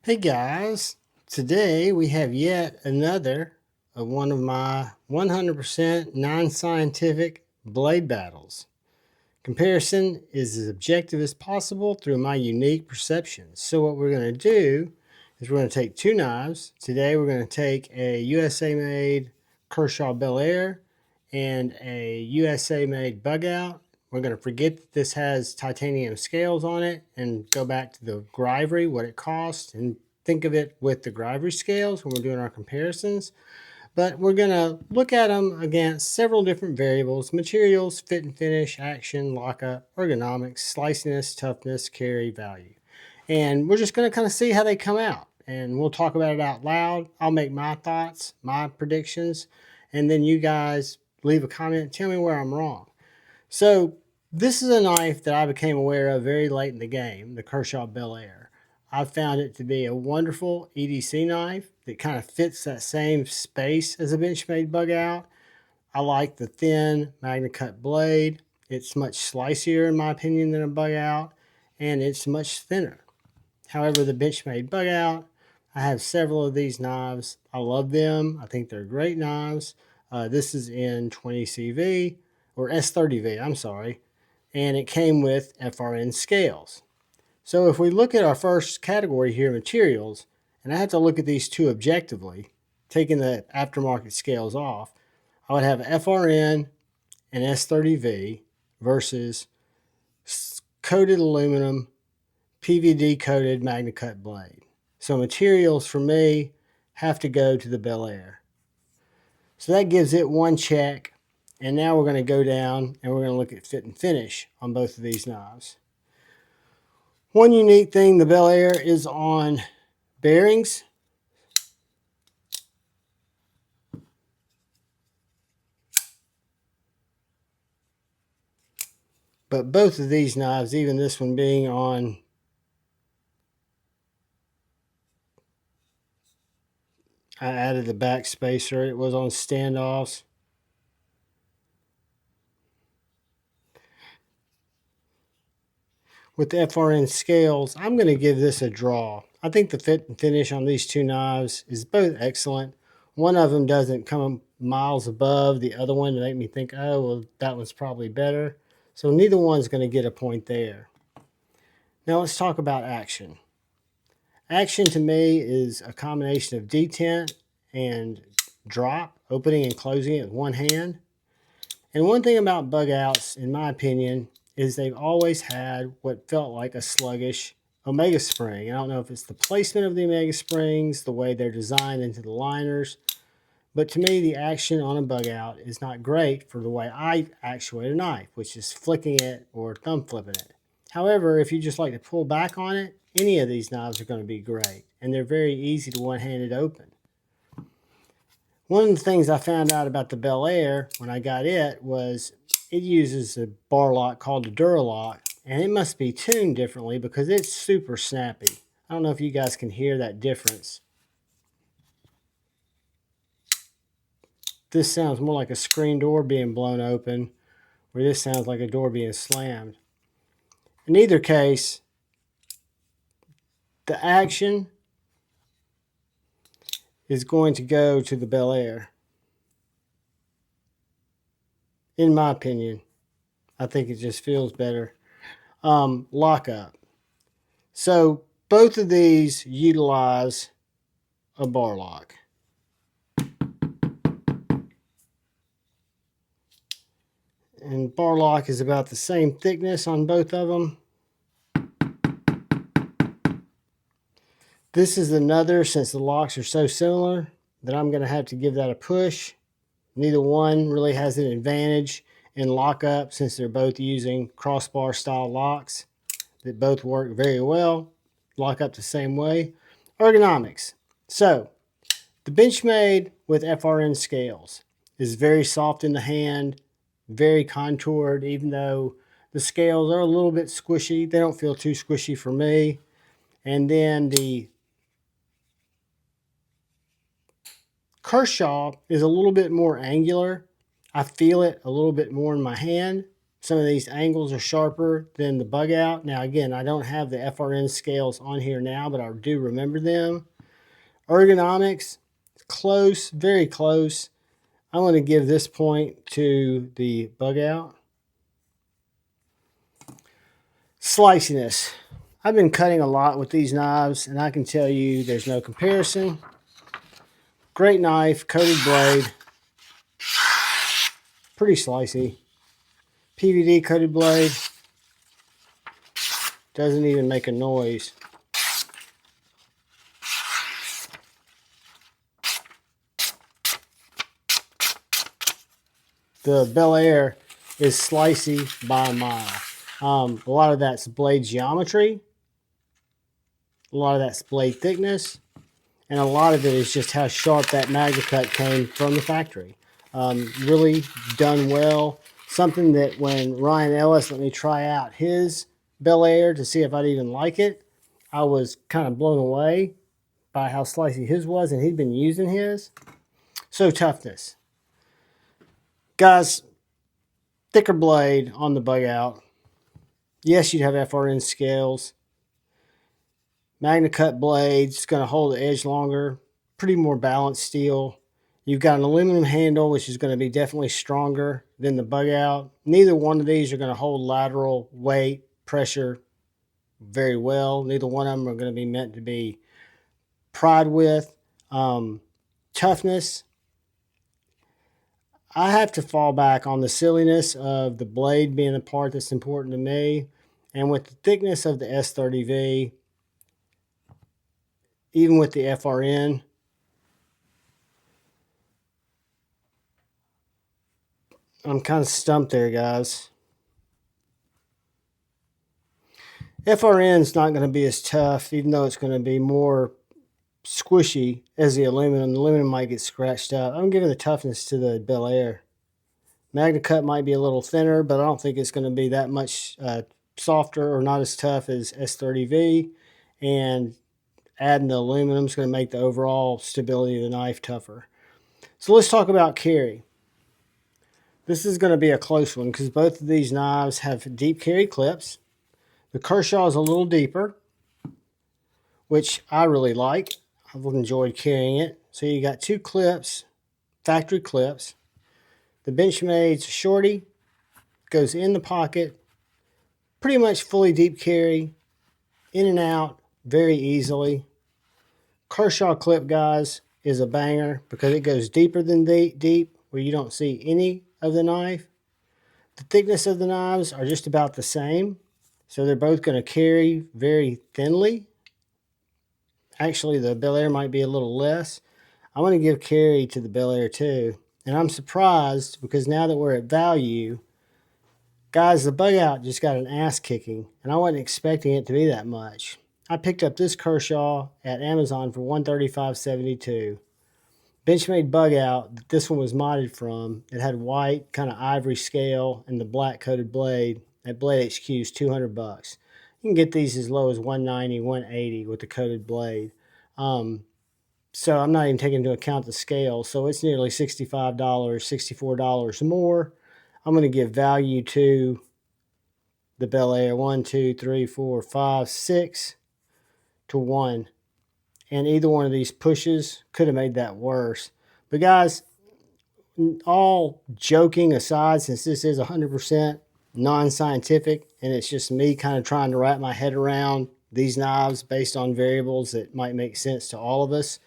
Hey guys, today we have yet another of one of my 100% non-scientific blade battles. Comparison is as objective as possible through my unique perceptions. So what we're going to do is we're going to take two knives. Today we're going to take a USA made Kershaw Bel-Air and a USA made Bugout. We're going to forget that this has titanium scales on it and go back to the Gryvery, what it costs, and think of it with the Gryvery scales when we're doing our comparisons. But we're going to look at them against several different variables: materials, fit and finish, action, lockup, ergonomics, sliciness, toughness, carry, value. And we're just going to kind of see how they come out. And we'll talk about it out loud. I'll make my thoughts, my predictions, and then you guys leave a comment and tell me where I'm wrong. So this is a knife that I became aware of very late in the game, the Kershaw Bel-Air. I found it to be a wonderful EDC knife that kind of fits that same space as a Benchmade Bugout. I like the thin MagnaCut blade. It's much slicier in my opinion than a Bugout, and it's much thinner. However, the Benchmade Bugout, I have several of these knives. I love them. I think they're great knives. This is in 20CV, or S30V, I'm sorry, and it came with FRN scales. So if we look at our first category here, materials, and I have to look at these two objectively, taking the aftermarket scales off, I would have FRN and S30V versus coated aluminum PVD coated MagnaCut blade. So materials for me have to go to the Bel-Air. So that gives it one check. And now we're going to go down and we're going to look at fit and finish on both of these knives. One unique thing, the Bel-Air is on bearings. But both of these knives, even this one being on I added the back spacer, it was on standoffs. With the FRN scales, I'm going to give this a draw. I think the fit and finish on these two knives is both excellent. One of them doesn't come miles above the other one to make me think, oh, well, that one's probably better. So neither one's going to get a point there. Now let's talk about action. Action to me is a combination of detent and drop, opening and closing it with one hand. And one thing about Bugouts, in my opinion, is they've always had what felt like a sluggish Omega spring. I don't know if it's the placement of the Omega springs, the way they're designed into the liners, but to me the action on a Bugout is not great for the way I actuate a knife, which is flicking it or thumb flipping it. However, if you just like to pull back on it, any of these knives are going to be great, and they're very easy to one-handed open. One of the things I found out about the Bel-Air when I got it was it uses a bar lock called the Duralock, and it must be tuned differently because it's super snappy. I don't know if you guys can hear that difference. This sounds more like a screen door being blown open, where this sounds like a door being slammed. In either case, the action is going to go to the Bel-Air. In my opinion, I think it just feels better. Lockup. So both of these utilize a bar lock. And bar lock is about the same thickness on both of them. This is another, since the locks are so similar, that I'm going to have to give that a push. Neither one really has an advantage in lockup since they're both using crossbar style locks that both work very well. Lock up the same way. Ergonomics. So the Benchmade with FRN scales is very soft in the hand, very contoured, even though the scales are a little bit squishy. They don't feel too squishy for me. And then the Kershaw is a little bit more angular. I feel it a little bit more in my hand. Some of these angles are sharper than the Bugout. Now, again, I don't have the FRN scales on here now, but I do remember them. Ergonomics, close, very close. I'm going to give this point to the Bugout. Sliciness. I've been cutting a lot with these knives, and I can tell you there's no comparison. Great knife, coated blade, pretty slicey. PVD coated blade, doesn't even make a noise. The Bel-Air is slicey by a mile. A lot of that's blade geometry, a lot of that's blade thickness, and a lot of it is just how sharp that MagnaCut came from the factory. Really done well. Something that when Ryan Ellis let me try out his Bel-Air to see if I'd even like it, I was kind of blown away by how slicey his was, and he'd been using his. So Toughness. Guys, thicker blade on the Bugout. Yes, you'd have FRN scales. MagnaCut blades, going to hold the edge longer. Pretty more balanced steel. You've got an aluminum handle, which is going to be definitely stronger than the Bugout. Neither one of these are going to hold lateral weight, pressure very well. Neither one of them are going to be meant to be pried with. Toughness. I have to fall back on the silliness of the blade being the part that's important to me. And with the thickness of the S30V, even with the FRN, I'm kind of stumped there, guys. FRN is not going to be as tough, even though it's going to be more squishy as the aluminum. The aluminum might get scratched up. I'm giving the Toughness to the Bel-Air. MagnaCut might be a little thinner, but I don't think it's going to be that much softer or not as tough as S30V. And adding the aluminum is going to make the overall stability of the knife tougher. So let's talk about carry. This is going to be a close one because both of these knives have deep carry clips. The Kershaw is a little deeper, which I really like. I've enjoyed carrying it. So you got two clips, factory clips. The Benchmade's shorty goes in the pocket, pretty much fully deep carry, in and out very easily. Kershaw clip, guys, is a banger because it goes deeper than deep, where you don't see any of the knife. The thickness of the knives are just about the same, so they're both going to carry very thinly. Actually, the Bel-Air might be a little less. I'm going to give carry to the Bel-Air too. And I'm surprised because now that we're at value, guys, the Bugout just got an ass kicking, and I wasn't expecting it to be that much. I picked up this Kershaw at Amazon for $135.72. Benchmade Bugout, this one was modded from. It had white, kind of ivory scale, and the black coated blade. At Blade HQ is $200. You can get these as low as $190, $180 with the coated blade. So I'm not even taking into account the scale. So it's nearly $65, $64 more. I'm going to give value to the Bel-Air 1, 2, 3, 4, 5, 6 to 1. And either one of these pushes could have made that worse. But guys, all joking aside, since this is 100% non-scientific and it's just me kind of trying to wrap my head around these knives based on variables that might make sense to all of us,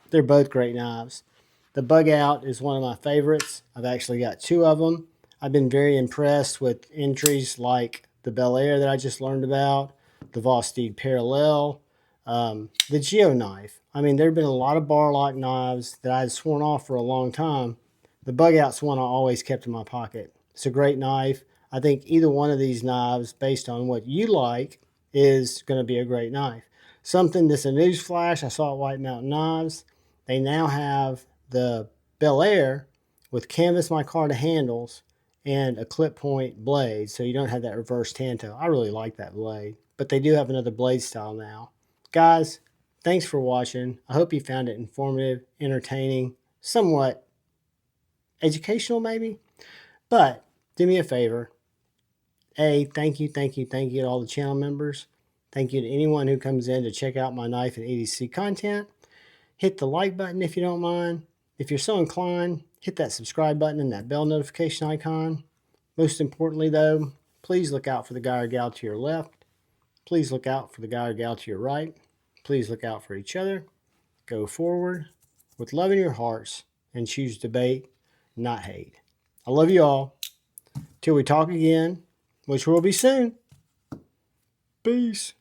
they're both great knives. The Bugout is one of my favorites. I've actually got two of them. I've been very impressed with entries like the Bel-Air that I just learned about, the Vosteed Parallel, the Geo knife. I mean, there have been a lot of bar lock knives that I had sworn off for a long time. The Bugout's one I always kept in my pocket. It's a great knife. I think either one of these knives, based on what you like, is going to be a great knife. Something that's a news flash I saw at White Mountain Knives. They now have the Bel-Air with canvas micarta handles and a clip point blade, so you don't have that reverse tanto. I really like that blade, but they do have another blade style now. Guys, thanks for watching. I hope you found it informative, entertaining, somewhat educational maybe. But do me a favor, Thank you to all the channel members. Thank you to anyone who comes in to check out my knife and EDC content. Hit the like button if you don't mind. If you're so inclined, hit that subscribe button and that bell notification icon. Most importantly though, please look out for the guy or gal to your left. Please look out for the guy or gal to your right. Please look out for each other. Go forward with love in your hearts and choose debate, not hate. I love you all. Till we talk again, which will be soon. Peace.